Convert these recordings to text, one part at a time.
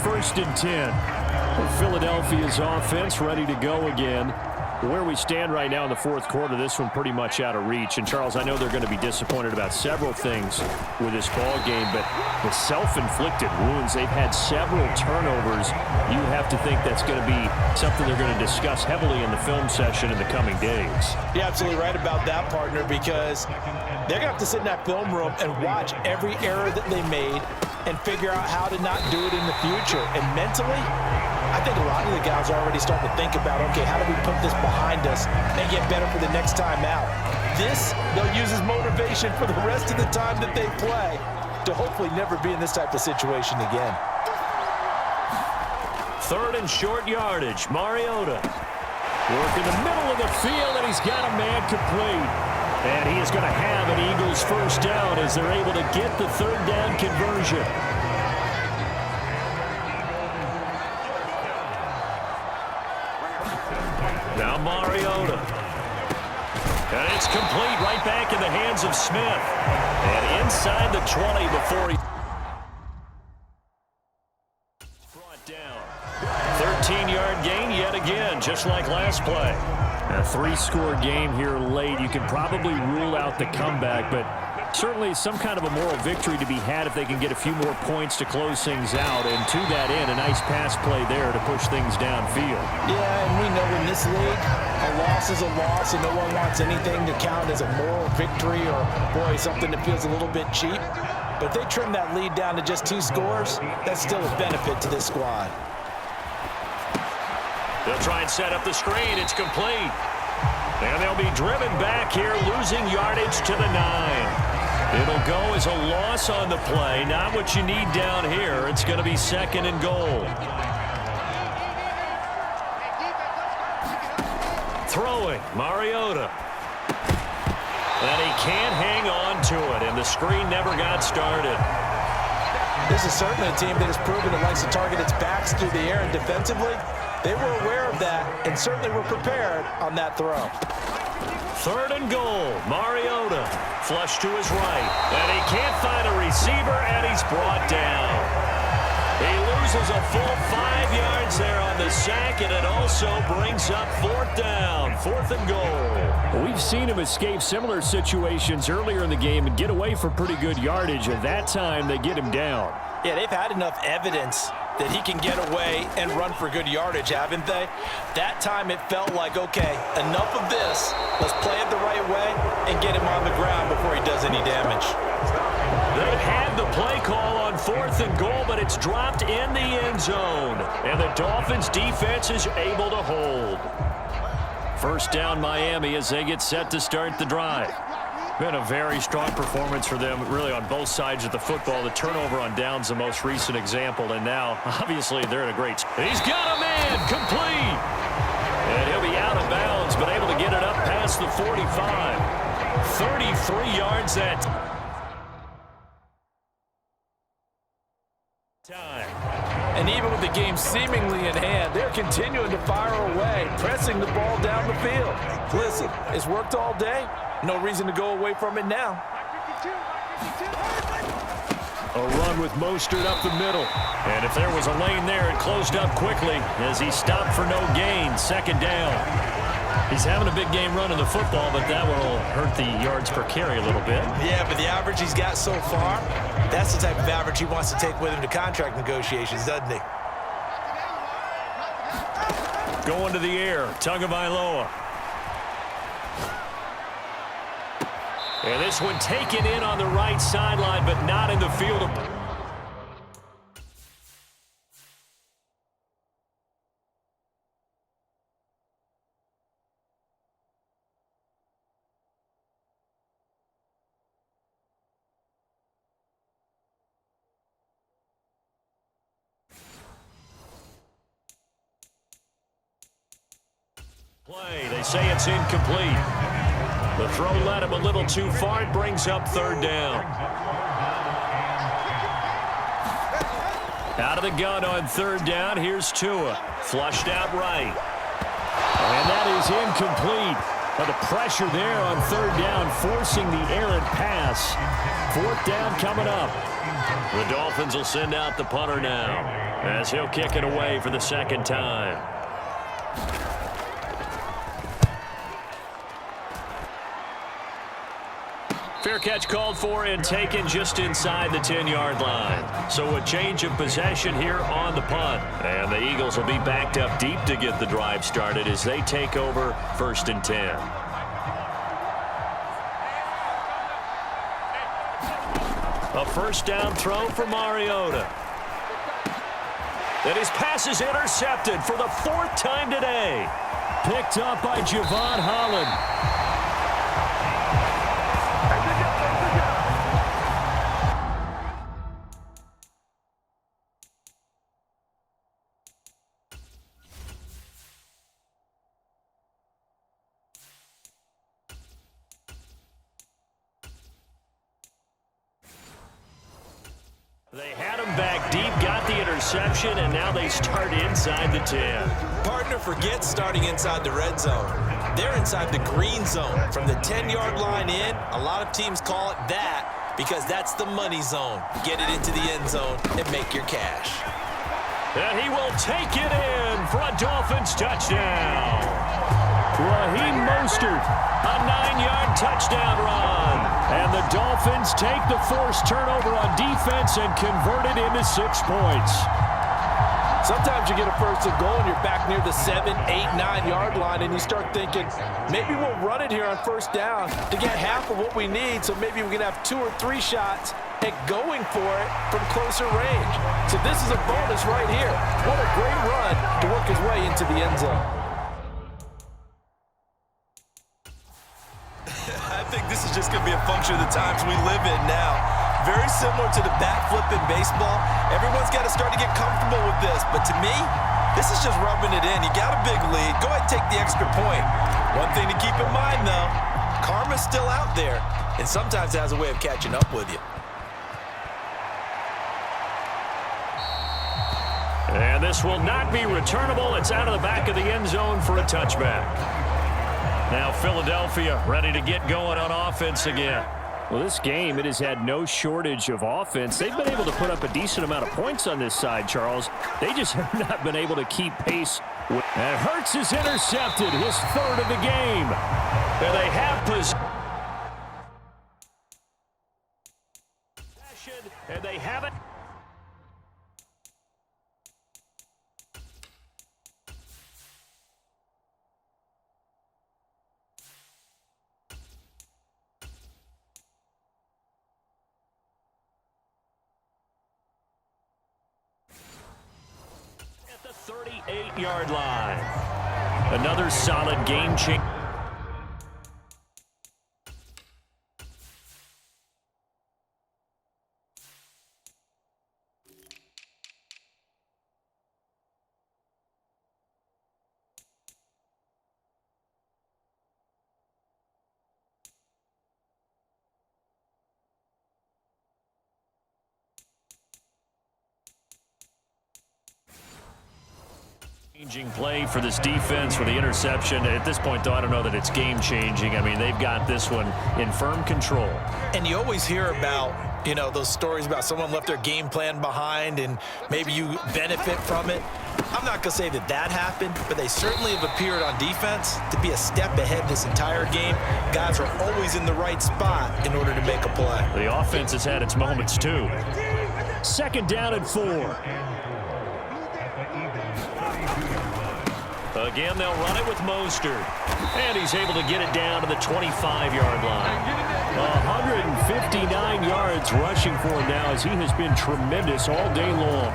first and 10. Philadelphia's offense ready to go again. Where we stand right now in the fourth quarter, this one pretty much out of reach. And, Charles, I know they're going to be disappointed about several things with this ball game, but the self-inflicted wounds, they've had several turnovers. You have to think that's going to be something they're going to discuss heavily in the film session in the coming days. You're absolutely right about that, partner, because they're going to have to sit in that film room and watch every error that they made and figure out how to not do it in the future. And mentally, I think a lot of the guys are already starting to think about, okay, how do we put this behind us and get better for the next time out? This, they'll use as motivation for the rest of the time that they play to hopefully never be in this type of situation again. Third and short yardage. Mariota working the middle of the field, and he's got a man complete. And he is going to have an Eagles first down as they're able to get the third down conversion. Now Mariota. And it's complete right back in the hands of Smith. And inside the 20 before he brought down. 13-yard gain yet again, just like last play. A 3-score game here late. You can probably rule out the comeback, but certainly some kind of a moral victory to be had if they can get a few more points to close things out. And to that end, a nice pass play there to push things downfield. Yeah, and we know in this league, a loss is a loss, and no one wants anything to count as a moral victory or, boy, something that feels a little bit cheap. But if they trim that lead down to just 2 scores, that's still a benefit to this squad. They'll try and set up the screen. It's complete. And they'll be driven back here, losing yardage to the 9. It'll go as a loss on the play. Not what you need down here. It's going to be second and goal. Throwing, Mariota. And he can't hang on to it, and the screen never got started. This is certainly a team that has proven it likes to target its backs through the air, and defensively, they were aware of that and certainly were prepared on that throw. Third and goal. Mariota flush to his right. And he can't find a receiver, and he's brought down. He loses a full 5 yards there on the sack, and it also brings up fourth down. Fourth and goal. We've seen him escape similar situations earlier in the game and get away for pretty good yardage, and that time they get him down. Yeah, they've had enough evidence that he can get away and run for good yardage, haven't they? That time it felt like, okay, enough of this. Let's play it the right way and get him on the ground before he does any damage. They had the play call on fourth and goal, but it's dropped in the end zone. And the Dolphins defense is able to hold. First down Miami as they get set to start the drive. Been a very strong performance for them, really, on both sides of the football. The turnover on downs, the most recent example, and now, obviously, they're in a great spot. He's got a man, complete! And he'll be out of bounds, but able to get it up past the 45. 33 yards that time. And even with the game seemingly in hand, they're continuing to fire away, pressing the ball down the field. Listen, it's worked all day. No reason to go away from it now. A run with Mostert up the middle. And if there was a lane there, it closed up quickly as he stopped for no gain. Second down. He's having a big game running the football, but that will hurt the yards per carry a little bit. Yeah, but the average he's got so far, that's the type of average he wants to take with him to contract negotiations, doesn't he? Going to the air, Tagovailoa. And this one taken in on the right sideline, but not in the field of play. They say it's incomplete. The throw led him a little too far. It brings up third down. Out of the gun on third down. Here's Tua. Flushed out right. And that is incomplete. Well, the pressure there on third down, forcing the errant pass. Fourth down coming up. The Dolphins will send out the punter now as he'll kick it away for the second time. Fair catch called for and taken just inside the 10-yard line. So a change of possession here on the punt. And the Eagles will be backed up deep to get the drive started as they take over 1st and 10. A first down throw for Mariota. And his pass is intercepted for the 4th time today. Picked up by Javon Holland. They had him back deep, got the interception, and now they start inside the 10. Partner forgets starting inside the red zone. They're inside the green zone. From the 10-yard line in, a lot of teams call it that because that's the money zone. Get it into the end zone and make your cash. And he will take it in for a Dolphins touchdown. Raheem Mostert, a 9-yard touchdown run. And the Dolphins take the forced turnover on defense and convert it into 6 points. Sometimes you get a first and goal and you're back near the 7, 8, 9-yard line and you start thinking, maybe we'll run it here on first down to get half of what we need, so maybe we can have 2 or 3 shots at going for it from closer range. So this is a bonus right here. What a great run to work his way into the end zone. I think this is just going to be a function of the times we live in now. Very similar to the backflip in baseball. Everyone's got to start to get comfortable with this. But to me, this is just rubbing it in. You got a big lead. Go ahead and take the extra point. One thing to keep in mind, though, karma's still out there, and sometimes it has a way of catching up with you. And this will not be returnable. It's out of the back of the end zone for a touchback. Now Philadelphia ready to get going on offense again. Well, this game, it has had no shortage of offense. They've been able to put up a decent amount of points on this side, Charles. They just have not been able to keep pace. And Hurts is intercepted, his 3rd of the game. And they have possession, and they have it. At the 38-yard line. Another solid game change. Changing play for this defense for the interception. At this point, though, I don't know that it's game-changing. I mean, they've got this one in firm control. And you always hear about, you know, those stories about someone left their game plan behind and maybe you benefit from it. I'm not going to say that that happened, but they certainly have appeared on defense to be a step ahead this entire game. Guys are always in the right spot in order to make a play. The offense has had its moments, too. 2nd down and 4. Again, they'll run it with Mostert. And he's able to get it down to the 25-yard line. 159 yards rushing for him now as he has been tremendous all day long.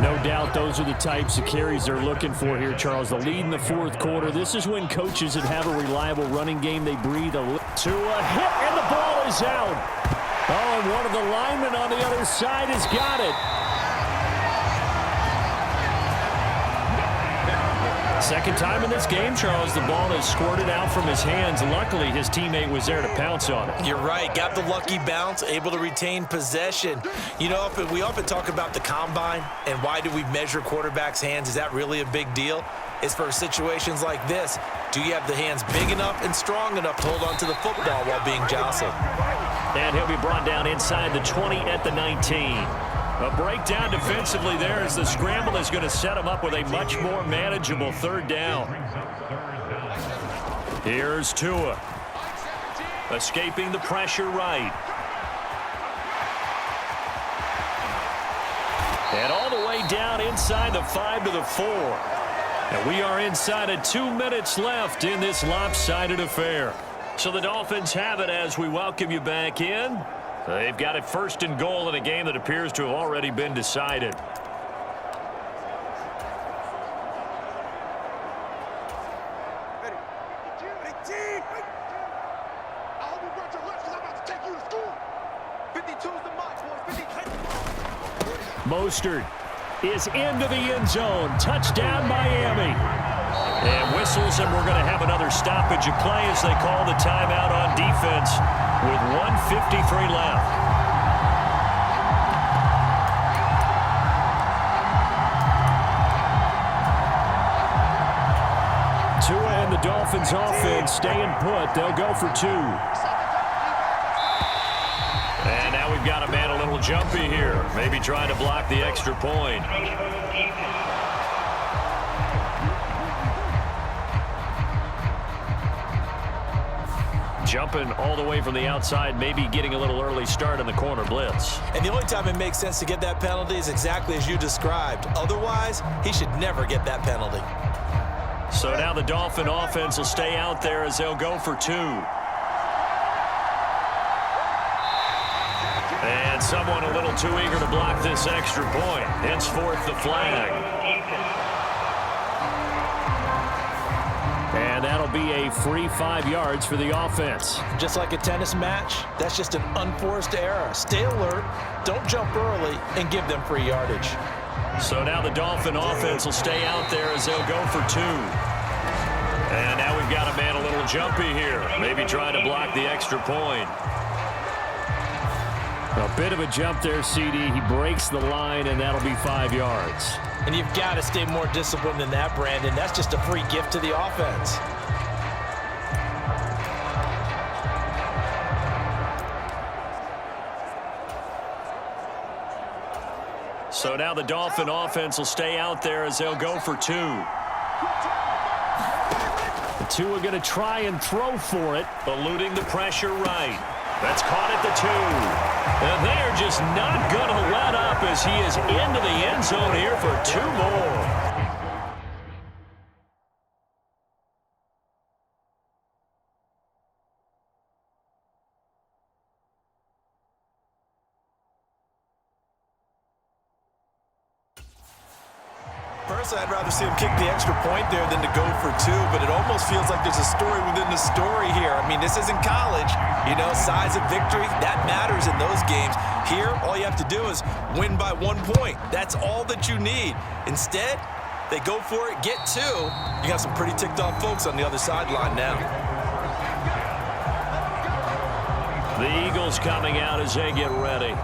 No doubt those are the types of carries they're looking for here, Charles. The lead in the 4th quarter. This is when coaches that have a reliable running game, they breathe to a hit, and the ball is out. Oh, and one of the linemen on the other side has got it. Second time in this game, Charles, the ball has squirted out from his hands. Luckily, his teammate was there to pounce on it. You're right. Got the lucky bounce, able to retain possession. You know, we often talk about the combine and why do we measure quarterbacks' hands. Is that really a big deal? It's for situations like this. Do you have the hands big enough and strong enough to hold on to the football while being jostled? And he'll be brought down inside the 20 at the 19. A breakdown defensively there as the scramble is going to set him up with a much more manageable third down. Here's Tua. Escaping the pressure right. And all the way down inside the 5 to the 4. And we are inside of 2 minutes left in this lopsided affair. So the Dolphins have it as we welcome you back in. They've got it first and goal in a game that appears to have already been decided. Mostert is into the end zone. Touchdown, Miami. And whistles, and we're going to have another stoppage of play as they call the timeout on defense with 1:53 left. Tua and the Dolphins offense staying put. They'll go for 2. And now we've got a man a little jumpy here. Maybe trying to block the extra point. Jumping all the way from the outside, maybe getting a little early start in the corner blitz. And the only time it makes sense to get that penalty is exactly as you described. Otherwise, he should never get that penalty. So now the Dolphin offense will stay out there as they'll go for 2. And someone a little too eager to block this extra point. Henceforth the flag. And that'll be a free 5 yards for the offense. Just like a tennis match, that's just an unforced error. Stay alert, don't jump early, and give them free yardage. So now the Dolphin offense will stay out there as they'll go for 2. And now we've got a man a little jumpy here. Maybe trying to block the extra point. A bit of a jump there, CD. He breaks the line, and that'll be 5 yards. And you've got to stay more disciplined than that, Brandon. That's just a free gift to the offense. So now the Dolphin offense will stay out there as they'll go for 2. The 2 are going to try and throw for it, eluding the pressure right. That's caught at the 2. And they are just not going to let up as he is into the end zone here for 2 more. Personally, I'd rather see him kick the extra point there than to go for 2, but it almost feels like there's a story within the story here. I mean, this isn't college. You know, size of victory, that matters in those games. Here, all you have to do is win by 1 point. That's all that you need. Instead, they go for it, get 2. You got some pretty ticked off folks on the other sideline now. The Eagles coming out as they get ready.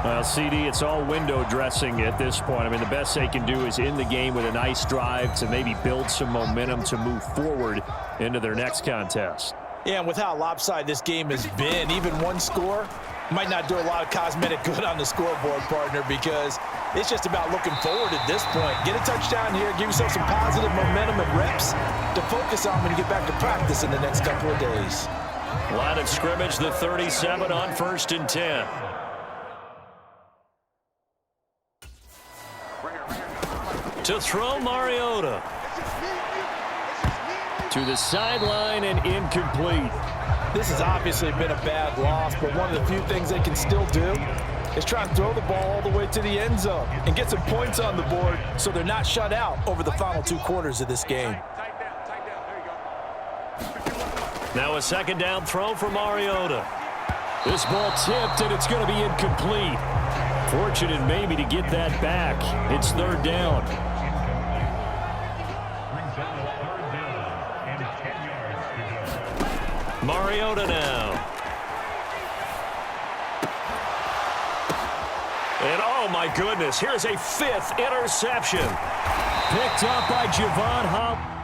Well, CD, it's all window dressing at this point. I mean, the best they can do is end the game with a nice drive to maybe build some momentum to move forward into their next contest. Yeah, and with how lopsided this game has been, even one score might not do a lot of cosmetic good on the scoreboard, partner, because it's just about looking forward at this point. Get a touchdown here, give yourself some positive momentum and reps to focus on when you get back to practice in the next couple of days. Line of scrimmage, the 37 on 1st and 10. To throw, Mariota. To the sideline and incomplete. This has obviously been a bad loss, but one of the few things they can still do is try and throw the ball all the way to the end zone and get some points on the board so they're not shut out over the final 2 quarters of this game. Now a 2nd down throw for Mariota. This ball tipped, and it's going to be incomplete. Fortunate maybe to get that back. It's 3rd down. Mariota now. And oh my goodness, here's a 5th interception. Picked up by Javon Holland.